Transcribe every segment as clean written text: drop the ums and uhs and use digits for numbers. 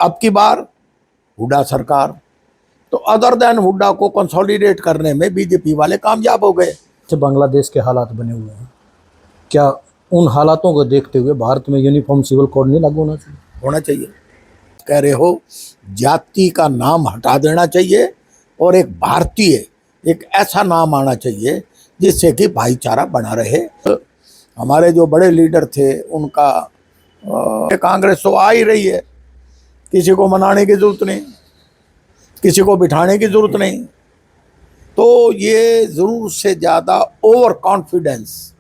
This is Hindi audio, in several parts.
अब की बार हुड्डा सरकार, तो अदर देन हुड्डा को कंसोलिडेट करने में बीजेपी वाले कामयाब हो गए। जो बांग्लादेश के हालात बने हुए हैं, क्या उन हालातों को देखते हुए भारत में यूनिफॉर्म सिविल कोड नहीं लागू होना चाहिए? होना चाहिए। कह रहे हो जाति का नाम हटा देना चाहिए और एक भारतीय, एक ऐसा नाम आना चाहिए जिससे कि भाईचारा बना रहे। हमारे जो बड़े लीडर थे उनका कांग्रेस तो आ ही रही है, किसी को मनाने की जरूरत नहीं, किसी को बिठाने की जरूरत नहीं। तो ये जरूर से ज्यादा ओवर कॉन्फिडेंस।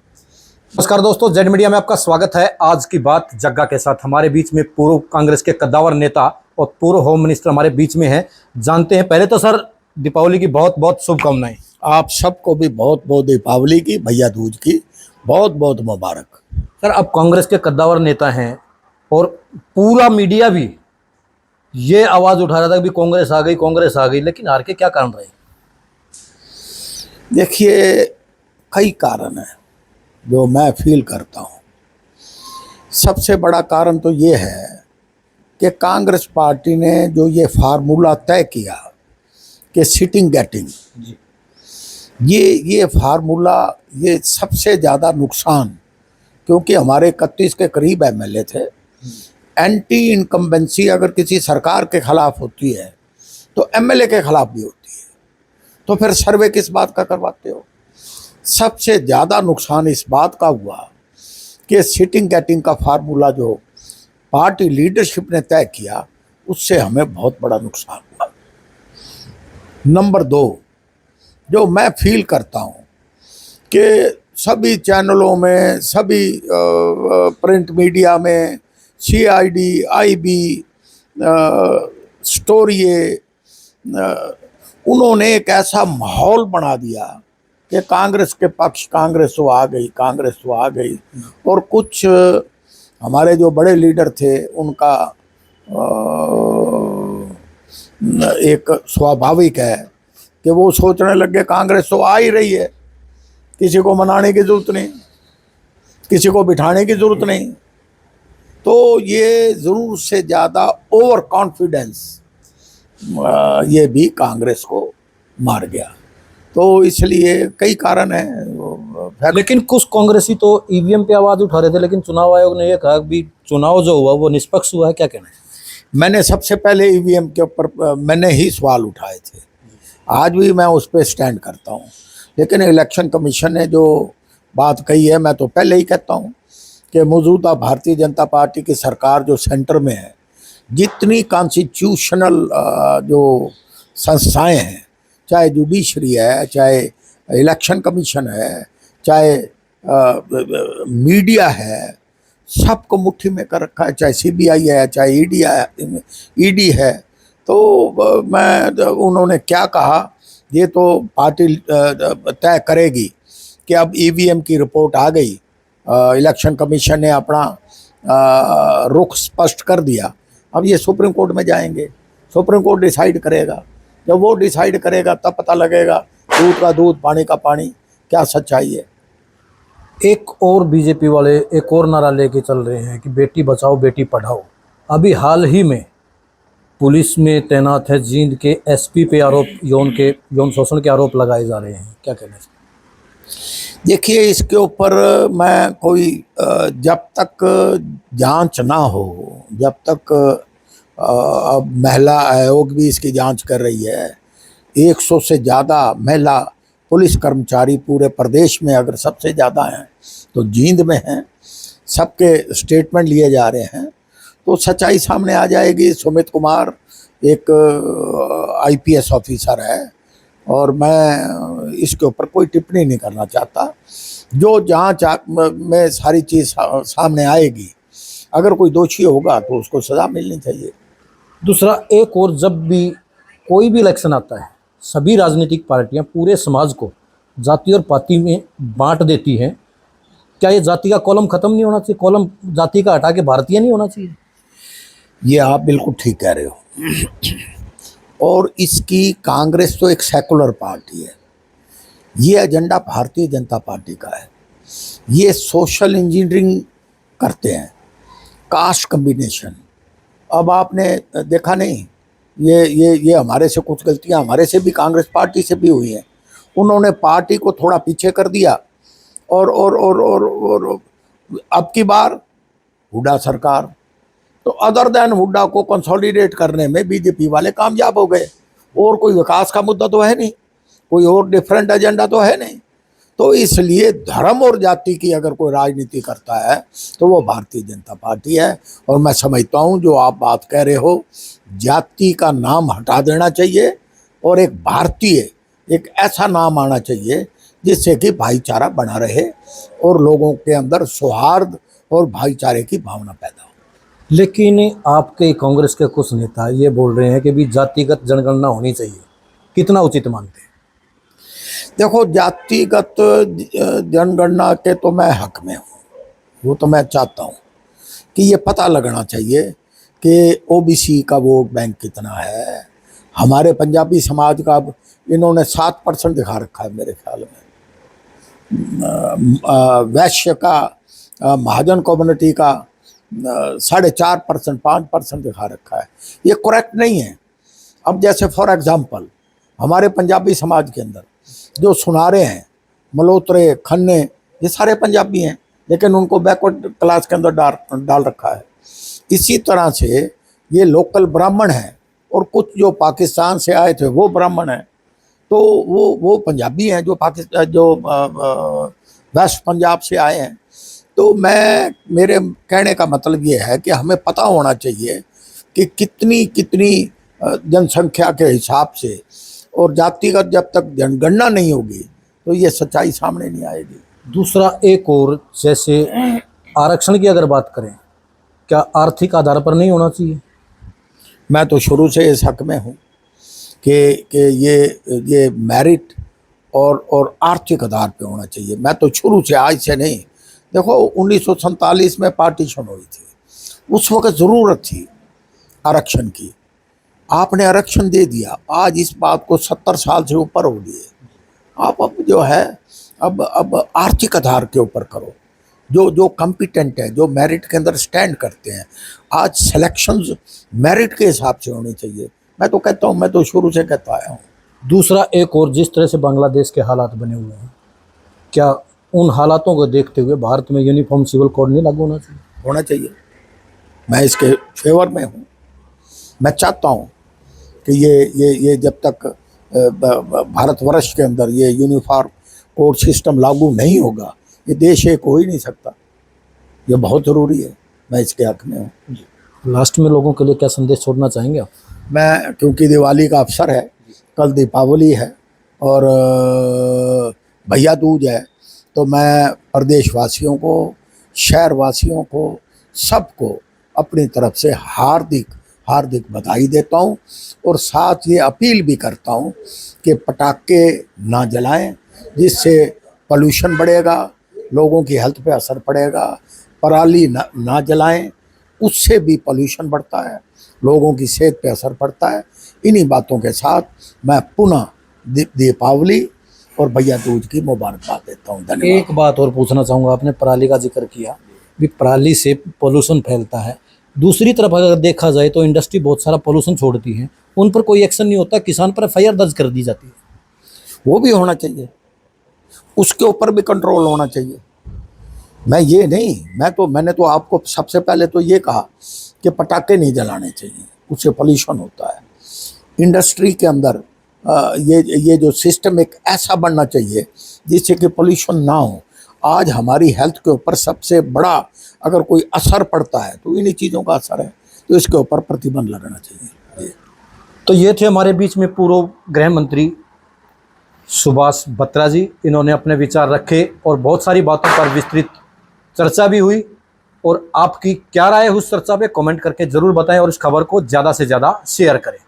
नमस्कार दोस्तों, जेड मीडिया में आपका स्वागत है। आज की बात जग्गा के साथ हमारे बीच में पूर्व कांग्रेस के कद्दावर नेता और पूर्व होम मिनिस्टर हमारे बीच में हैं। जानते हैं, पहले तो सर दीपावली की बहुत बहुत शुभकामनाएं। आप सबको भी बहुत बहुत दीपावली की, भैया दूज की बहुत बहुत मुबारक। सर, अब कांग्रेस के कद्दावर नेता हैं और पूरा मीडिया भी ये आवाज उठा रहा था कि कांग्रेस आ गई, कांग्रेस आ गई, लेकिन हार के क्या कारण रहे? देखिए, कई कारण हैं जो मैं फील करता हूँ। सबसे बड़ा कारण तो ये है कि कांग्रेस पार्टी ने जो ये फार्मूला तय किया कि सिटिंग गेटिंग, ये फार्मूला, ये सबसे ज़्यादा नुकसान, क्योंकि हमारे 31 के करीब एमएलए थे। एंटी इनकम्बेंसी अगर किसी सरकार के खिलाफ होती है तो एमएलए के खिलाफ भी होती है, तो फिर सर्वे किस बात का करवाते हो? सबसे ज़्यादा नुकसान इस बात का हुआ कि सिटिंग गेटिंग का फार्मूला जो पार्टी लीडरशिप ने तय किया, उससे हमें बहुत बड़ा नुकसान हुआ। नंबर 2, जो मैं फील करता हूँ कि सभी चैनलों में, सभी प्रिंट मीडिया में, सीआईडी, आईबी, स्टोरिये, उन्होंने एक ऐसा माहौल बना दिया कि कांग्रेस के पक्ष, कांग्रेस तो आ गई, कांग्रेस तो आ गई। और कुछ हमारे जो बड़े लीडर थे उनका एक स्वाभाविक है कि वो सोचने लगे कांग्रेस तो आ ही रही है, किसी को मनाने की जरूरत नहीं, किसी को बिठाने की जरूरत नहीं। तो ये जरूर से ज़्यादा ओवर कॉन्फिडेंस ये भी कांग्रेस को मार गया। तो इसलिए कई कारण हैं। लेकिन कुछ कांग्रेसी तो ईवीएम पे आवाज उठा रहे थे, लेकिन चुनाव आयोग ने यह कहा कि चुनाव जो हुआ वो निष्पक्ष हुआ है। क्या कहना है? मैंने सबसे पहले ईवीएम के ऊपर मैंने ही सवाल उठाए थे, आज भी मैं उस पर स्टैंड करता हूँ। लेकिन इलेक्शन कमीशन ने जो बात कही है, मैं तो पहले ही कहता हूँ कि मौजूदा भारतीय जनता पार्टी की सरकार जो सेंटर में है, जितनी कॉन्स्टिट्यूशनल जो संस्थाएं हैं, चाहे जुडिशरी है, चाहे इलेक्शन कमीशन है, चाहे मीडिया है, सबको मुट्ठी में कर रखा है। चाहे सीबीआई है, चाहे ईडी है। तो उन्होंने क्या कहा, ये तो पार्टी तय करेगी कि अब ईवीएम की रिपोर्ट आ गई, इलेक्शन कमीशन ने अपना रुख स्पष्ट कर दिया, अब ये सुप्रीम कोर्ट में जाएंगे, सुप्रीम कोर्ट डिसाइड करेगा। जब वो डिसाइड करेगा तब पता लगेगा दूध का दूध, पानी का पानी, क्या सच्चाई है। एक और बीजेपी वाले एक और नारा लेके चल रहे हैं कि बेटी बचाओ बेटी पढ़ाओ। अभी हाल ही में पुलिस में तैनात है जींद के एसपी पे आरोप, यौन शोषण के आरोप लगाए जा रहे हैं। क्या कहना है? देखिए, इसके ऊपर मैं कोई जब तक जांच ना हो, जब तक अब महिला आयोग भी इसकी जांच कर रही है, 100 से ज़्यादा महिला पुलिस कर्मचारी पूरे प्रदेश में अगर सबसे ज़्यादा हैं तो जींद में हैं, सबके स्टेटमेंट लिए जा रहे हैं, तो सच्चाई सामने आ जाएगी। सुमित कुमार एक आईपीएस ऑफिसर है और मैं इसके ऊपर कोई टिप्पणी नहीं करना चाहता। जो जांच में सारी चीज़ सामने आएगी, अगर कोई दोषी होगा तो उसको सज़ा मिलनी चाहिए। दूसरा, एक और, जब भी कोई भी इलेक्शन आता है, सभी राजनीतिक पार्टियां पूरे समाज को जाति और पाति में बांट देती हैं। क्या ये जाति का कॉलम खत्म नहीं होना चाहिए? कॉलम जाति का हटा के भारतीय नहीं होना चाहिए? ये आप बिल्कुल ठीक कह रहे हो। और इसकी कांग्रेस तो एक सेकुलर पार्टी है, ये एजेंडा भारतीय जनता पार्टी का है। ये सोशल इंजीनियरिंग करते हैं, कास्ट कम्बिनेशन, अब आपने देखा नहीं, ये हमारे से कुछ गलतियां हमारे से भी, कांग्रेस पार्टी से भी हुई हैं। उन्होंने पार्टी को थोड़ा पीछे कर दिया और अब की बार हुड्डा सरकार, तो अदर देन हुड्डा को कंसोलिडेट करने में बीजेपी वाले कामयाब हो गए। और कोई विकास का मुद्दा तो है नहीं, कोई और डिफरेंट एजेंडा तो है नहीं। तो इसलिए धर्म और जाति की अगर कोई राजनीति करता है तो वो भारतीय जनता पार्टी है। और मैं समझता हूँ जो आप बात कह रहे हो, जाति का नाम हटा देना चाहिए और एक भारतीय, एक ऐसा नाम आना चाहिए जिससे कि भाईचारा बना रहे और लोगों के अंदर सौहार्द और भाईचारे की भावना पैदा हो। लेकिन आपके कांग्रेस के कुछ नेता ये बोल रहे हैं कि भी जातिगत जनगणना होनी चाहिए, कितना उचित मानते हैं? देखो, जातिगत जनगणना के तो मैं हक में हूँ, वो तो मैं चाहता हूँ कि ये पता लगना चाहिए कि ओबीसी का वोट बैंक कितना है। हमारे पंजाबी समाज का इन्होंने 7% दिखा रखा है मेरे ख्याल में। वैश्य का, महाजन कम्युनिटी का 4.5%, 5% दिखा रखा है। ये करेक्ट नहीं है। अब जैसे फॉर एग्जांपल हमारे पंजाबी समाज के अंदर जो सुनारे हैं, मल्होत्रे, खन्ने, ये सारे पंजाबी हैं, लेकिन उनको बैकवर्ड क्लास के अंदर डाल रखा है। इसी तरह से ये लोकल ब्राह्मण हैं और कुछ जो पाकिस्तान से आए थे वो ब्राह्मण हैं, तो वो पंजाबी हैं जो वेस्ट पंजाब से आए हैं। तो मेरे कहने का मतलब ये है कि हमें पता होना चाहिए कि कितनी जनसंख्या के हिसाब से, और जातिगत जब तक जनगणना नहीं होगी तो ये सच्चाई सामने नहीं आएगी। दूसरा एक और, जैसे आरक्षण की अगर बात करें, क्या आर्थिक आधार पर नहीं होना चाहिए? मैं तो शुरू से इस हक में हूँ कि ये मेरिट और आर्थिक आधार पे होना चाहिए। मैं तो शुरू से, आज से नहीं। देखो, 1947 में पार्टीशन हुई थी, उस वक्त ज़रूरत थी आरक्षण की, आपने आरक्षण दे दिया। आज इस बात को 70 साल से ऊपर हो गए। आप अब जो है अब आर्थिक आधार के ऊपर करो, जो कॉम्पिटेंट है, जो मेरिट के अंदर स्टैंड करते हैं। आज सिलेक्शंस मेरिट के हिसाब से होनी चाहिए। मैं तो कहता हूँ, मैं तो शुरू से कहता आया हूँ। दूसरा एक और, जिस तरह से बांग्लादेश के हालात बने हुए हैं, क्या उन हालातों को देखते हुए भारत में यूनिफॉर्म सिविल कोड नहीं लागू होना चाहिए? होना चाहिए। मैं इसके फेवर में हूँ। मैं चाहता हूँ कि ये जब तक भारतवर्ष के अंदर ये यूनिफॉर्म कोड सिस्टम लागू नहीं होगा, ये देश एक हो ही नहीं सकता। ये बहुत ज़रूरी है। मैं इसके हक में हूँ। लास्ट में लोगों के लिए क्या संदेश छोड़ना चाहेंगे आप? मैं, क्योंकि दिवाली का अवसर है, कल दीपावली है और भैया दूज है, तो मैं प्रदेशवासियों को, शहरवासियों को, सबको अपनी तरफ से हार्दिक बधाई देता हूँ। और साथ ये अपील भी करता हूँ कि पटाखे ना जलाएं, जिससे पोल्यूशन बढ़ेगा, लोगों की हेल्थ पे असर पड़ेगा। पराली ना जलाएं, उससे भी पोल्यूशन बढ़ता है, लोगों की सेहत पे असर पड़ता है। इन्हीं बातों के साथ मैं पुनः दीपावली और भैया दूज की मुबारकबाद देता हूँ। धन्यवाद। एक बात और पूछना चाहूँगा, आपने पराली का जिक्र किया, भी पराली से पोल्यूशन फैलता है। दूसरी तरफ अगर देखा जाए तो इंडस्ट्री बहुत सारा पोल्यूशन छोड़ती है, उन पर कोई एक्शन नहीं होता, किसान पर एफआईआर दर्ज कर दी जाती है। वो भी होना चाहिए, उसके ऊपर भी कंट्रोल होना चाहिए। मैंने तो आपको सबसे पहले तो ये कहा कि पटाखे नहीं जलाने चाहिए, उससे पोल्यूशन होता है। इंडस्ट्री के अंदर ये जो सिस्टम एक ऐसा बनना चाहिए जिससे कि पोल्यूशन ना हो। आज हमारी हेल्थ के ऊपर सबसे बड़ा अगर कोई असर पड़ता है तो इन्हीं चीज़ों का असर है, तो इसके ऊपर प्रतिबंध लगाना चाहिए। तो ये थे हमारे बीच में पूर्व गृह मंत्री सुभाष बत्रा जी। इन्होंने अपने विचार रखे और बहुत सारी बातों पर विस्तृत चर्चा भी हुई। और आपकी क्या राय है उस चर्चा पे कमेंट करके ज़रूर बताएं और इस खबर को ज़्यादा से ज़्यादा शेयर करें।